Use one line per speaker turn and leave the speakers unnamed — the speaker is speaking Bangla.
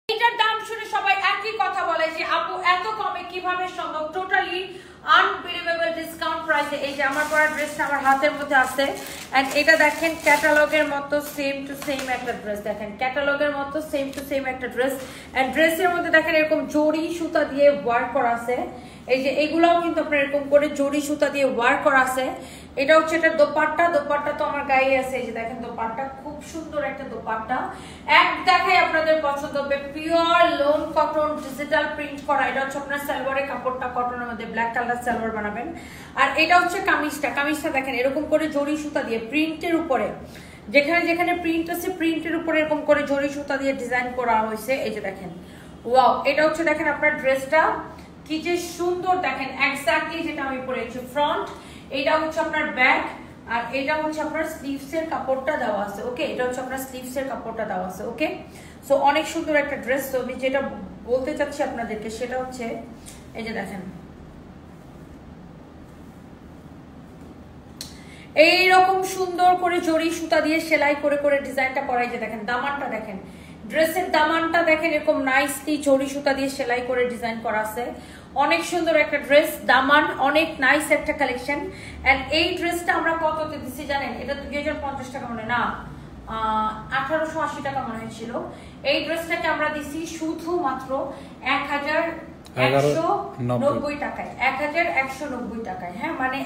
এটার দাম শুনে সবাই একই কথা বলে যে আপু এত কমে কিভাবে সম্ভব, টোটালি আনবিলিভেবল ডিসকাউন্ট প্রাইসে। এই যে আমার পরা ড্রেসটা আমার হাতের মধ্যে আছে এন্ড এটা দেখেন ক্যাটালগের মতো সেম টু সেম একটা ড্রেস, দেখেন ক্যাটালগের মতো সেম টু সেম একটা ড্রেস এন্ড ড্রেসের মধ্যে দেখেন এরকম জরি সুতা দিয়ে ওয়ার্ক করা আছে। এই যে এগুলাও কিন্তু আপনার এরকম করে জরি সুতা দিয়ে ওয়ার্ক করা আছে। এটা হচ্ছে এটা দোপাট্টা, দোপাট্টা তো আমার গায়ে আছে। এই যে দেখেন দোপাট্টা, খুব সুন্দর একটা দোপাট্টা, এক দেখায় আপনাদের পছন্দ হবে। Pure loan cotton digital print করা। এটা হচ্ছে আপনার সালোয়ারের কাপড়টা কটনের মধ্যে ব্ল্যাক কালার সালোয়ার বানাবেন। আর এটা হচ্ছে কামিজটা, কামিজটা দেখেন এরকম করে জরি সুতা দিয়ে প্রিন্টের উপরে, যেখানে যেখানে প্রিন্ট আছে প্রিন্টের উপরে এরকম করে জরি সুতা দিয়ে ডিজাইন করা হয়েছে। এই যে দেখেন ওয়াও, এটা হচ্ছে দেখেন আপনার ড্রেসটা কি যে সুন্দর, দেখেন এক্স্যাক্টলি যেটা আমি পরেছি ফ্রন্ট, এটা হচ্ছে আপনার ব্যাক, আর এটা হচ্ছে আপনার স্লিভস এর কাপড়টা দেওয়া আছে। ওকে, এটা হচ্ছে আপনার স্লিভস এর কাপড়টা দেওয়া আছে। ওকে, সো অনেক সুন্দর একটা ড্রেস। তো আমি যেটা বলতে চাচ্ছি আপনাদেরকে সেটা হচ্ছে এই যে দেখেন এইরকম সুন্দর করে জরি সুতা দিয়ে সেলাই করে করে ডিজাইনটা করাই। যে দেখেন দামানটা, দেখেন ড্রেসের দামানটা দেখেন এরকম নাইসলি জরি সুতা দিয়ে সেলাই করে ডিজাইন করা আছে। অনেক সুন্দর একটা ড্রেস, দামান অনেক নাইস একটা কালেকশন। এন্ড এই ড্রেসটা আমরা কততে দিচ্ছি জানেন? এটা 2050 টাকা মনে না, 1880 টাকা মনে হয়েছিল। এই ড্রেসটাকে আমরা দিচ্ছি শুধুমাত্র 1190 টাকায়, 1190 টাকায়। হ্যাঁ, মানে